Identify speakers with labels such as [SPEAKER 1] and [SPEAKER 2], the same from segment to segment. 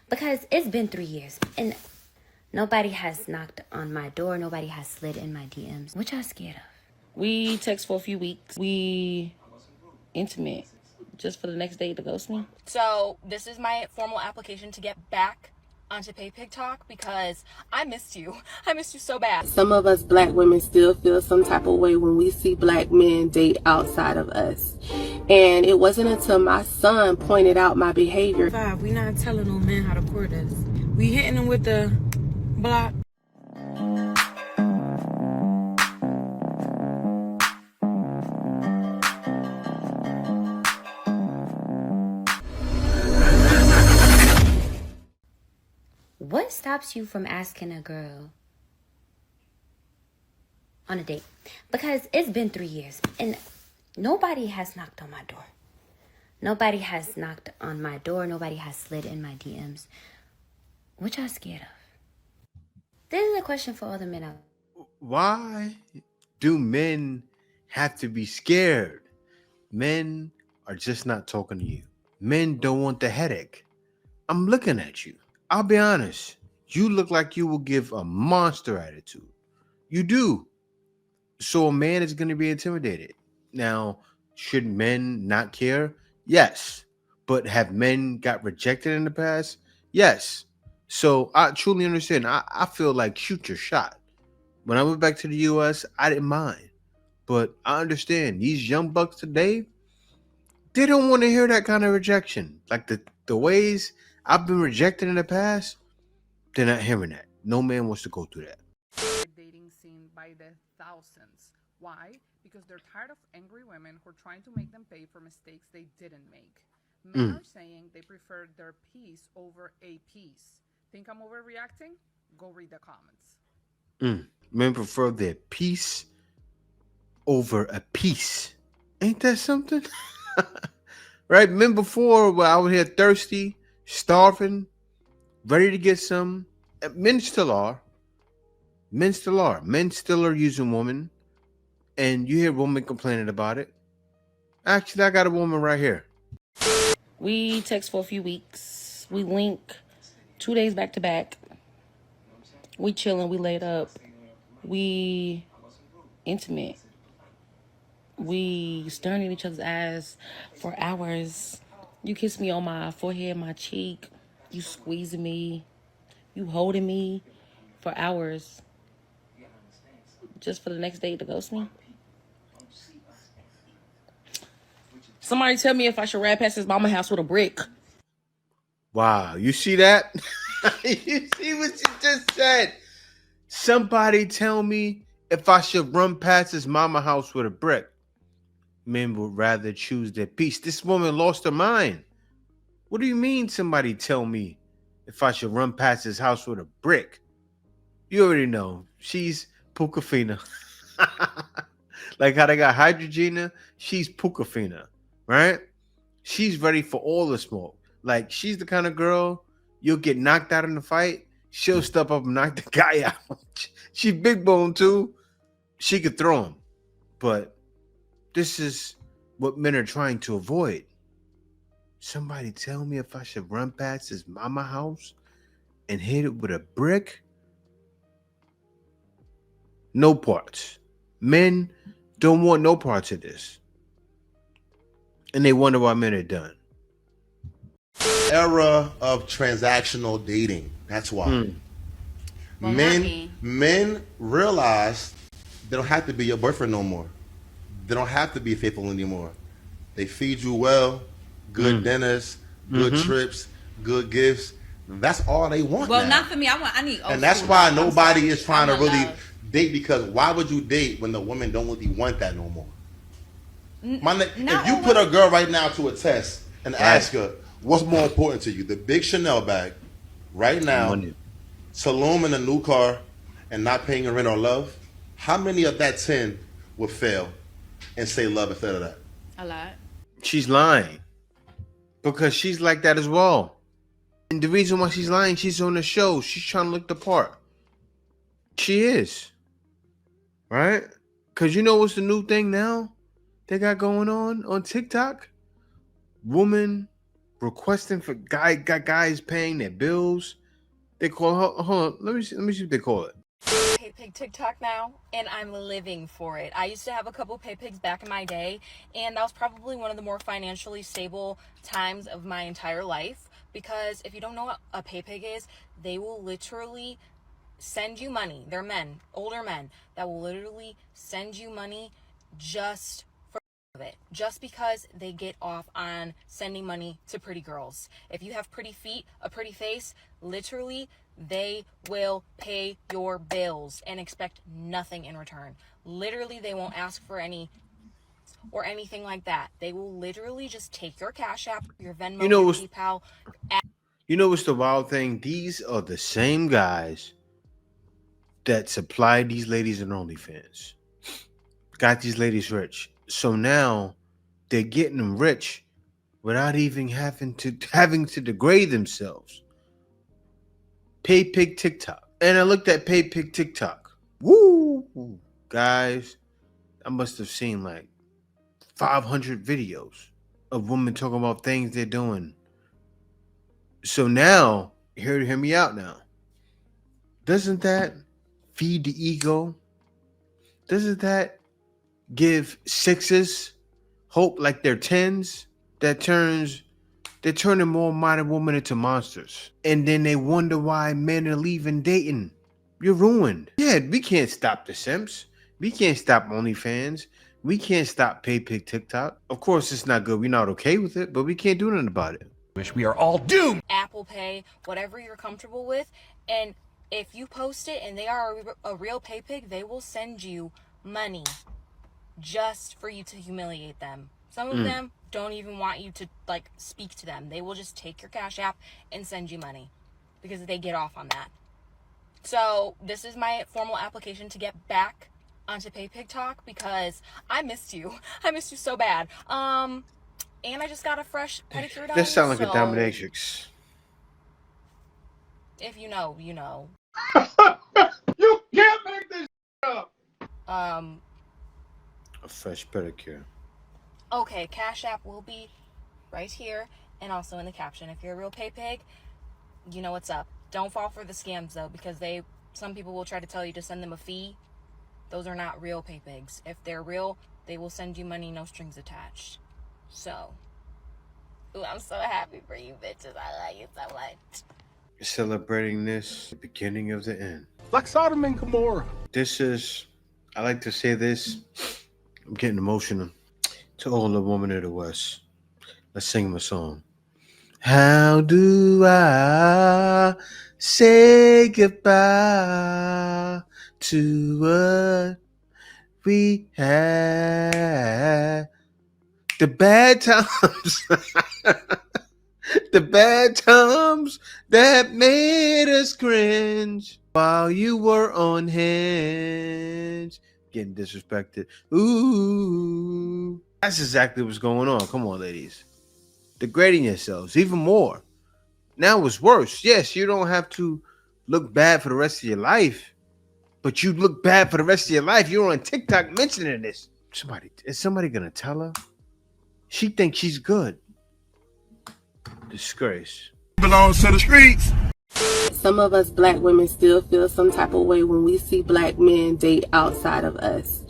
[SPEAKER 1] Because it's been 3 years and nobody has knocked on my door. Nobody has slid in my DMs. What y'all scared of?
[SPEAKER 2] We text for a few weeks. We intimate just for the next day to ghost me.
[SPEAKER 3] So this is my formal application to get back onto PayPig Talk because I missed you. I missed you so bad.
[SPEAKER 4] Some of us black women still feel some type of way when we see black men date outside of us. And it wasn't until my son pointed out my behavior.
[SPEAKER 5] We not telling no men how to court us. We hitting them with the block.
[SPEAKER 1] What stops you from asking a girl on a date? Because it's been 3 years and nobody has knocked on my door. Nobody has knocked on my door. Nobody has slid in my DMs. What y'all scared of? This is a question for all the men out.
[SPEAKER 6] Why do men have to be scared? Men are just not talking to you. Men don't want the headache. I'm looking at you. I'll be honest. You look like you will give a monster attitude. You do. So a man is going to be intimidated. Now, should men not care? Yes. But have men got rejected in the past? Yes. So I truly understand. I feel like shoot your shot. When I went back to the US, I didn't mind. But I understand these young bucks today, they don't want to hear that kind of rejection. Like the ways I've been rejected in the past, they're not hearing that. No man wants to go through that.
[SPEAKER 7] Dating scene by the thousands. Why? Because they're tired of angry women who are trying to make them pay for mistakes they didn't make. Men are saying they prefer their peace over a piece. Think I'm overreacting? Go read the comments.
[SPEAKER 6] Men prefer their peace over a piece. Ain't that something? Right? Men before were out here thirsty, starving, ready to get some. Men still are. Men still are. Men still are using women. And you hear women complaining about it. Actually, I got a woman right here.
[SPEAKER 2] We text for a few weeks. We link 2 days back to back. We chilling. We laid up. We intimate. We staring at each other's ass for hours. You kiss me on my forehead, my cheek. You squeezing me. You holding me for hours. Just for the next day to ghost me. Somebody tell me if I should ride past his mama house with a brick.
[SPEAKER 6] Wow, you see that? You see what you just said? Somebody tell me if I should run past his mama house with a brick. Men would rather choose their peace. This woman lost her mind. What do you mean somebody tell me if I should run past his house with a brick? You already know. She's Pukafina. Like how they got Hydrogena, she's Pukafina, right? She's ready for all the smoke. Like she's the kind of girl you'll get knocked out in the fight. She'll step up and knock the guy out. She's big bone too. She could throw him. But this is what men are trying to avoid. Somebody tell me if I should run past his mama house and hit it with a brick? No parts. Men don't want no parts of this. And they wonder why men are done.
[SPEAKER 8] Era of transactional dating. That's why.
[SPEAKER 3] Well, not me.
[SPEAKER 8] Men realize they don't have to be your boyfriend no more. They don't have to be faithful anymore. They feed you well, good dinners, good trips, good gifts. That's all they want.
[SPEAKER 9] Well,
[SPEAKER 8] now.
[SPEAKER 9] not for me. I need.
[SPEAKER 8] And that's why nobody is trying to really date, because why would you date when the women don't really want that no more? If you put a girl right now to a test and ask her what's more important to you, the big Chanel bag right now, Tulum in a new car, and not paying your rent or love, how many of that 10 would fail and say love instead of that?
[SPEAKER 9] A lot.
[SPEAKER 6] She's lying. Because she's like that as well. And the reason why she's lying, she's on the show. She's trying to look the part. She is. Right? Because you know what's the new thing now they got going on TikTok? Woman requesting for guys paying their bills. They call, hold on, let me see what they call it.
[SPEAKER 3] Pay Pig TikTok now, and I'm living for it. I used to have a couple Pay Pigs back in my day, and that was probably one of the more financially stable times of my entire life, because if you don't know what a Pay Pig is, they will literally send you money. They're men, older men, that will literally send you money just for it, just because they get off on sending money to pretty girls. If you have pretty feet, a pretty face, literally they will pay your bills and expect nothing in return. Literally, they won't ask for any or anything like that. They will literally just take your Cash App, your Venmo, your PayPal.
[SPEAKER 6] You know what's the wild thing? These are the same guys that supply these ladies in OnlyFans. Got these ladies rich. So now they're getting them rich without even having to degrade themselves. Pay Pig TikTok. And I looked at Pay Pig TikTok. Woo! Guys, I must have seen like 500 videos of women talking about things they're doing. So now, hear me out now. Doesn't that feed the ego? Doesn't that give sixes hope like they're tens? They're turning more modern women into monsters. And then they wonder why men are leaving dating. You're ruined. Yeah, we can't stop the simps. We can't stop OnlyFans. We can't stop Pay Pig TikTok. Of course, it's not good. We're not okay with it, but we can't do nothing about it.
[SPEAKER 9] We are all doomed.
[SPEAKER 3] Apple Pay, whatever you're comfortable with. And if you post it and they are a real Pay Pig, they will send you money just for you to humiliate them. Some of them don't even want you to like speak to them. They will just take your Cash App and send you money because they get off on that. So this is my formal application to get back onto Pay Pig Talk because I missed you. I missed you so bad. And I just got a fresh pedicure done.
[SPEAKER 6] This sounds like a dominatrix.
[SPEAKER 3] If you know, you know.
[SPEAKER 9] You can't make this up.
[SPEAKER 6] A fresh pedicure.
[SPEAKER 3] Okay, Cash App will be right here and also in the caption. If you're a real Pay Pig, you know what's up. Don't fall for the scams though, because some people will try to tell you to send them a fee. Those are not real Pay Pigs. If they're real, they will send you money, no strings attached. So, ooh, I'm so happy for you bitches. I like you so much.
[SPEAKER 6] Celebrating this, the beginning of the end.
[SPEAKER 9] Like Sodom and Gomorrah.
[SPEAKER 6] I like to say this, I'm getting emotional. To all the women of the West, let's sing them a song. How do I say goodbye to what we had? The bad times, the bad times that made us cringe while you were on Hinge. Getting disrespected. Ooh. That's exactly what's going on. Come on, ladies. Degrading yourselves even more. Now it's worse. Yes, you don't have to look bad for the rest of your life, but you look bad for the rest of your life. You're on TikTok mentioning this. Is somebody gonna tell her? She thinks she's good. Disgrace.
[SPEAKER 9] Belongs to the streets.
[SPEAKER 4] Some of us black women still feel some type of way when we see black men date outside of us.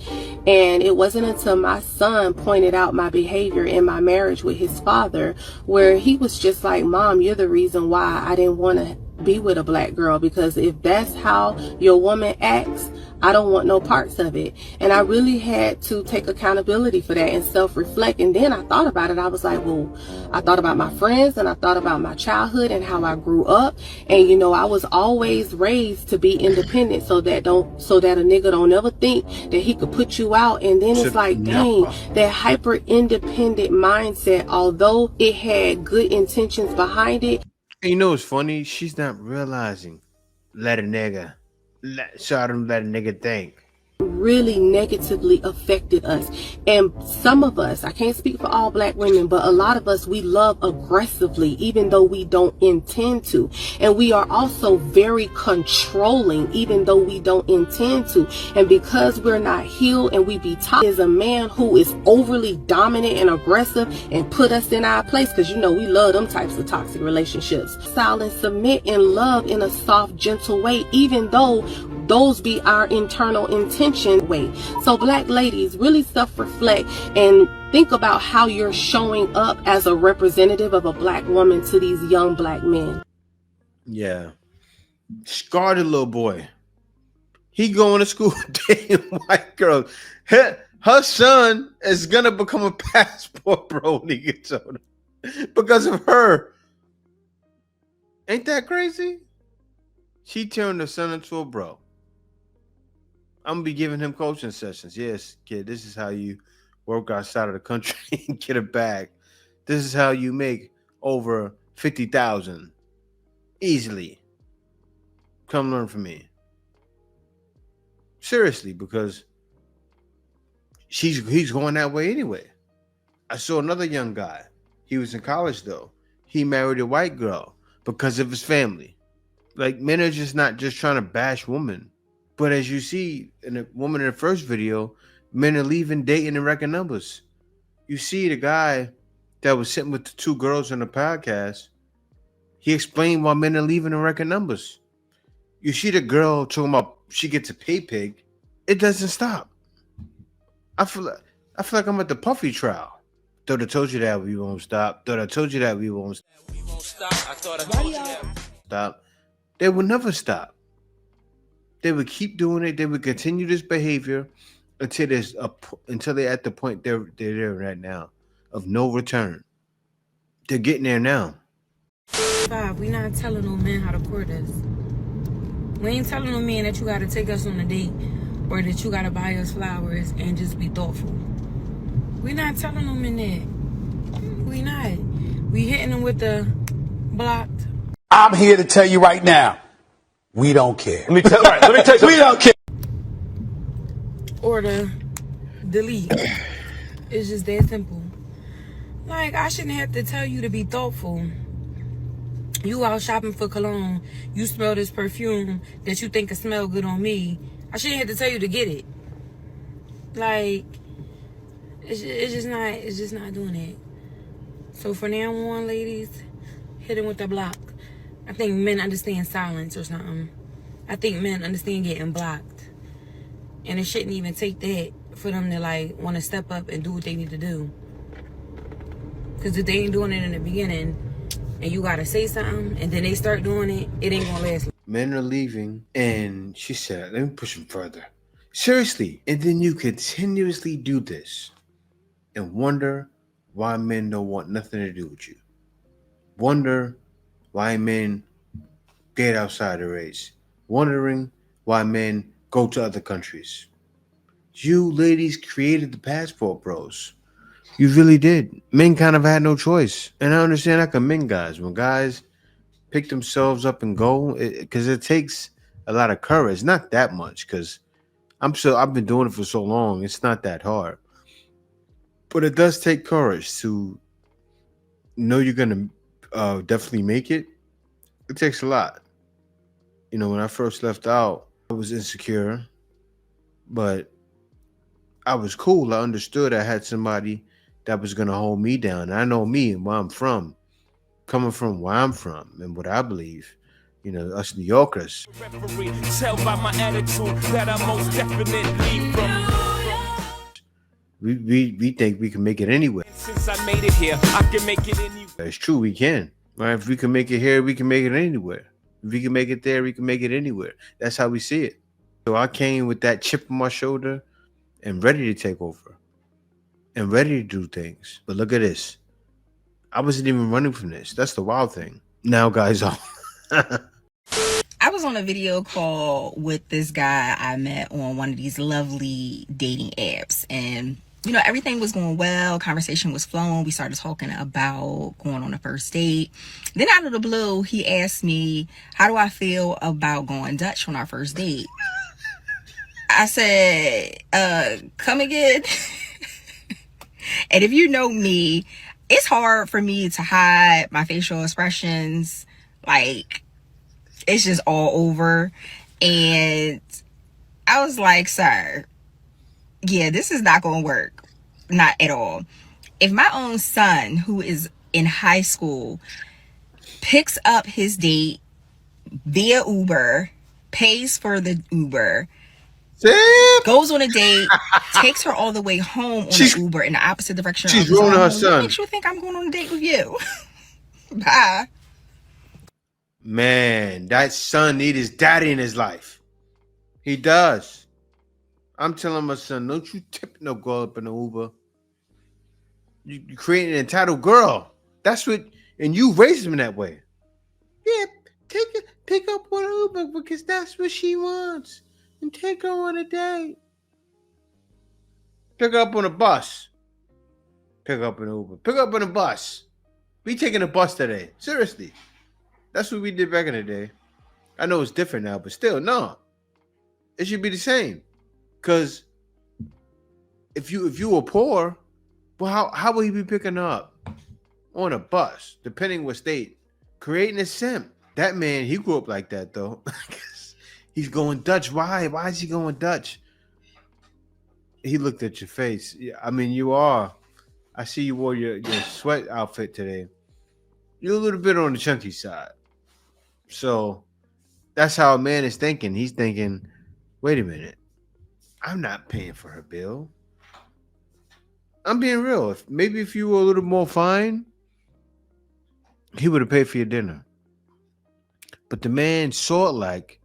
[SPEAKER 4] And it wasn't until my son pointed out my behavior in my marriage with his father, where he was just like, Mom, you're the reason why I didn't want to be with a black girl, because if that's how your woman acts, I don't want no parts of it. And I really had to take accountability for that and self-reflect. And then I thought about it. I was like, well, I thought about my friends and I thought about my childhood and how I grew up. And, you know, I was always raised to be independent so that a nigga don't ever think that he could put you out. And then it's like, dang, that hyper independent mindset, although it had good intentions behind it.
[SPEAKER 6] And you know what's funny? She's not realizing. Let a nigga think.
[SPEAKER 4] really negatively affected us. And some of us, I can't speak for all black women, but a lot of us, we love aggressively, even though we don't intend to. And we are also very controlling, even though we don't intend to. And because we're not healed and we be taught as a man who is overly dominant and aggressive and put us in our place, because you know we love them types of toxic relationships. Silence, submit, and love in a soft, gentle way, even though those be our internal intention way. So black ladies, really self-reflect and think about how you're showing up as a representative of a black woman to these young black men.
[SPEAKER 6] Yeah. Scar the little boy. He going to school dating white girls. Her son is going to become a passport bro when he gets older because of her. Ain't that crazy? She turned her son into a bro. I'm going to be giving him coaching sessions. Yes, kid, this is how you work outside of the country and get a bag. This is how you make over $50,000 easily. Come learn from me. Seriously, because he's going that way anyway. I saw another young guy. He was in college though. He married a white girl because of his family. Like, men are just not just trying to bash women. But as you see in the woman in the first video, men are leaving, dating, and wrecking numbers. You see the guy that was sitting with the two girls on the podcast, he explained why men are leaving and wrecking numbers. You see the girl talking about she gets a pay pig. It doesn't stop. I feel like I'm at the Puffy trial. Thought I told you that we won't stop. Thought I told you that we won't stop. We won't stop. I thought I told you that. Stop. They would never stop. They would keep doing it. They would continue this behavior until they're at the point they're there right now of no return. They're getting there now.
[SPEAKER 5] We not telling no man how to court us. We ain't telling no man that you gotta take us on a date or that you gotta buy us flowers and just be thoughtful. We not telling no men that. We not. We hitting them with the blocked.
[SPEAKER 9] I'm here to tell you right now, we don't care. Let me tell you something. We don't care.
[SPEAKER 5] Or the delete. It's just that simple. Like, I shouldn't have to tell you to be thoughtful. You out shopping for cologne. You smell this perfume that you think can smell good on me. I shouldn't have to tell you to get it. Like, it's just not doing it. So for now on, ladies, hit him with the block. I think men understand silence or something. I think men understand getting blocked. And it shouldn't even take that for them to like want to step up and do what they need to do. Because if they ain't doing it in the beginning and you got to say something and then they start doing it, it ain't going to last.
[SPEAKER 6] Men are leaving, and she said, let me push them further. Seriously. And then you continuously do this and wonder why men don't want nothing to do with you. Wonder why men get outside the race. Wondering why men go to other countries. You ladies created the passport bros. You really did. Men kind of had no choice. And I understand I commend guys. When guys pick themselves up and go, because it takes a lot of courage. Not that much, because I've been doing it for so long. It's not that hard. But it does take courage to know you're going to definitely make it. It takes a lot. You know, when I first left out, I was insecure, but I was cool. I understood I had somebody that was going to hold me down. And I know me and where I'm from, coming from where I'm from and what I believe, you know, us New Yorkers. Tell by my attitude that I'm most definitely from. We think we can make it anywhere. Since I made it here, I can make it anywhere. It's true, we can. Right? If we can make it here, we can make it anywhere. If we can make it there, we can make it anywhere. That's how we see it. So I came with that chip on my shoulder and ready to take over and ready to do things. But look at this. I wasn't even running from this. That's the wild thing. Now guys are.
[SPEAKER 10] I was on a video call with this guy I met on one of these lovely dating apps, and you know, everything was going well. Conversation was flowing. We started talking about going on a first date. Then out of the blue, he asked me, how do I feel about going Dutch on our first date? I said, come again. And if you know me, it's hard for me to hide my facial expressions. Like, it's just all over. And I was like, sir, yeah, this is not going to work. Not at all. If my own son, who is in high school, picks up his date via Uber, pays for the Uber, goes on a date, takes her all the way home on an Uber in the opposite direction.
[SPEAKER 6] She's ruining her son.
[SPEAKER 10] What makes you think I'm going on a date with you? Bye.
[SPEAKER 6] Man, that son need his daddy in his life. He does. I'm telling my son, don't you tip no girl up in the Uber. You create an entitled girl. That's what, and you raised him that way. Yeah, pick up on Uber because that's what she wants. And take her on a date. Pick her up on a bus. Pick up an Uber. Pick up on a bus. We taking a bus today. Seriously. That's what we did back in the day. I know it's different now, but still, no. It should be the same. Because if you were poor, well, how will you be picking her up? On a bus, depending what state. Creating a simp. That man, he grew up like that, though. He's going Dutch. Why? Why is he going Dutch? He looked at your face. I mean, you are. I see you wore your sweat outfit today. You're a little bit on the chunky side. So that's how a man is thinking. He's thinking, wait a minute. I'm not paying for her bill. I'm being real. Maybe if you were a little more fine, he would have paid for your dinner. But the man saw it like,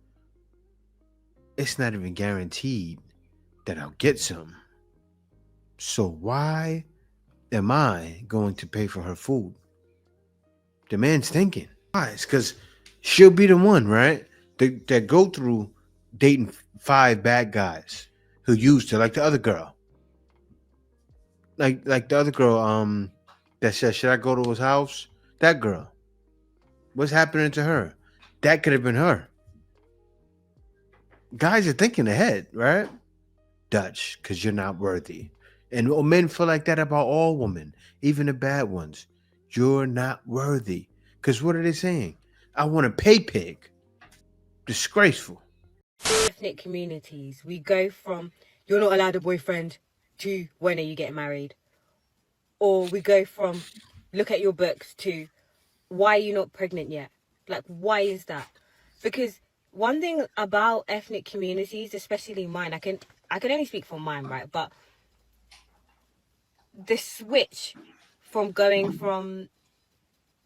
[SPEAKER 6] it's not even guaranteed that I'll get some. So why am I going to pay for her food? The man's thinking. Why? It's because she'll be the one, right? That go through dating 5 bad guys who used her, like the other girl. Like the other girl that said, should I go to his house? That girl. What's happening to her? That could have been her. Guys are thinking ahead, right? Dutch, because you're not worthy. And men feel like that about all women, even the bad ones. You're not worthy. Because what are they saying? I want a pay pig. Disgraceful.
[SPEAKER 11] Ethnic communities, we go from you're not allowed a boyfriend to when are you getting married? Or we go from look at your books to why are you not pregnant yet? Like, why is that? Because one thing about ethnic communities, especially mine, I can only speak for mine, right? But the switch from going from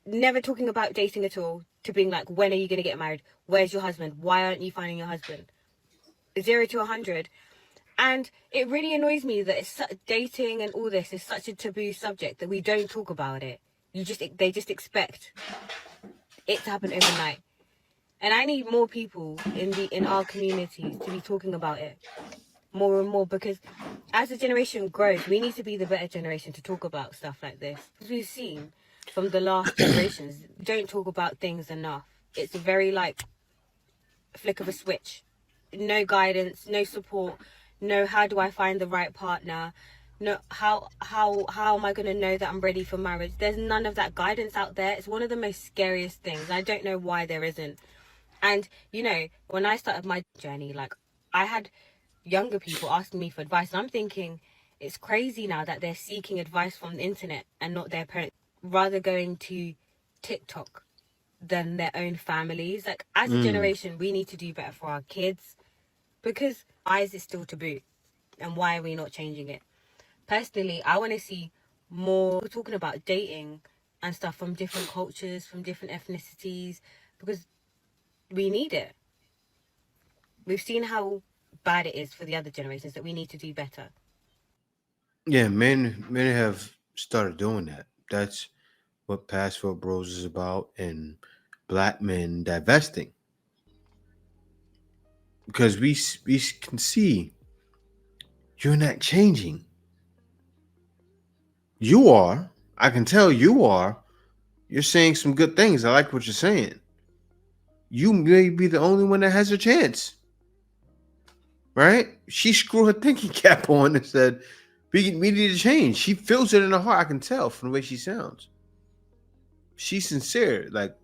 [SPEAKER 11] never talking about dating at all to being like, when are you going to get married? Where's your husband? Why aren't you finding your husband? 0 to 100. And it really annoys me that dating and all this is such a taboo subject that we don't talk about it. They just expect it to happen overnight. And I need more people in our communities to be talking about it more and more, because as the generation grows, we need to be the better generation to talk about stuff like this. As we've seen from the last generations, don't talk about things enough. It's a very flick of a switch. No guidance, no support, no how do I find the right partner, no how am I going to know that I'm ready for marriage. There's none of that guidance out there. It's one of the most scariest things. I don't know why there isn't. And when I started my journey, I had younger people asking me for advice, and I'm thinking it's crazy now that they're seeking advice from the internet and not their parents, rather going to TikTok than their own families. As a generation, we need to do better for our kids, because why is it still taboo, and why are we not changing it? Personally, I want to see more talking about dating and stuff from different cultures, from different ethnicities, because we need it. We've seen how bad it is for the other generations, that we need to do better.
[SPEAKER 6] Yeah, men have started doing that. That's what Passport Bros is about, and black men divesting. Because we can see you're not changing. You are. I can tell you are. You're saying some good things. I like what you're saying. You may be the only one that has a chance. right? She screwed her thinking cap on and said, we need to change. She feels it in her heart. I can tell from the way she sounds. She's sincere. Like,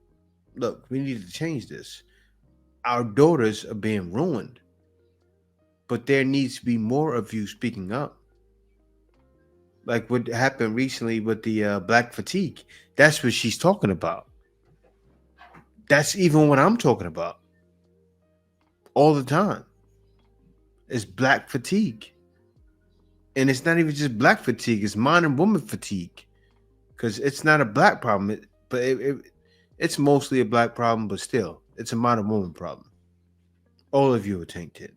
[SPEAKER 6] look, we need to change this. Our daughters are being ruined. But there needs to be more of you speaking up. Like what happened recently with the black fatigue. That's what she's talking about. That's even what I'm talking about. All the time. It's black fatigue. And it's not even just black fatigue. It's modern woman fatigue. Because it's not a black problem. It's mostly a black problem, but still, it's a modern woman problem. All of you are tainted.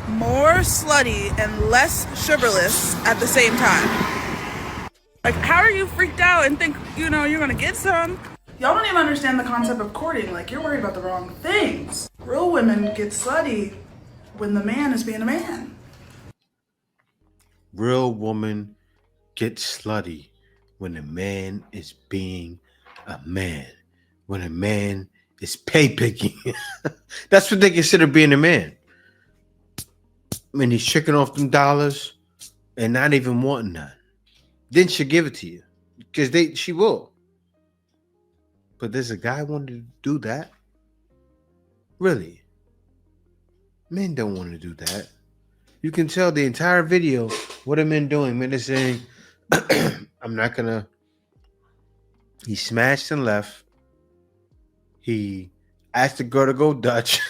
[SPEAKER 12] More slutty and less sugarless at the same time. Like, how are you freaked out and think, you're gonna get some? Y'all don't even understand the concept of courting. Like, you're worried about the wrong things. Real women get slutty when the man is being a man.
[SPEAKER 6] Real woman gets slutty when a man is being a man. When a man is pay picking. That's what they consider being a man. When he's tricking off them dollars and not even wanting none. Then she'll give it to you. Because she will. But does a guy want to do that? Really? Men don't want to do that. You can tell the entire video what are men doing. Men are saying, I'm not gonna. He smashed and left. He asked the girl to go Dutch.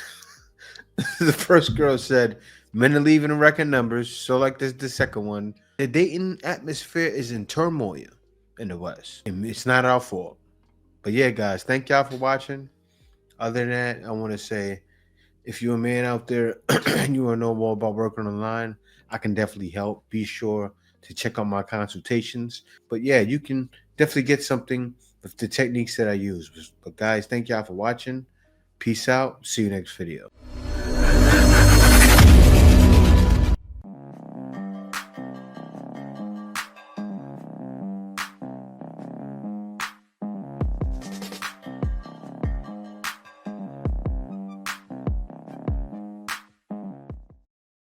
[SPEAKER 6] The first girl said, men are leaving in record numbers. So like this, the second one. The dating atmosphere is in turmoil in the West. And it's not our fault. But yeah, guys, thank y'all for watching. Other than that, I want to say, if you're a man out there and you want to know more about working online, I can definitely help. Be sure to check out my consultations. But yeah, you can definitely get something with the techniques that I use. But guys, thank y'all for watching. Peace out. See you next video.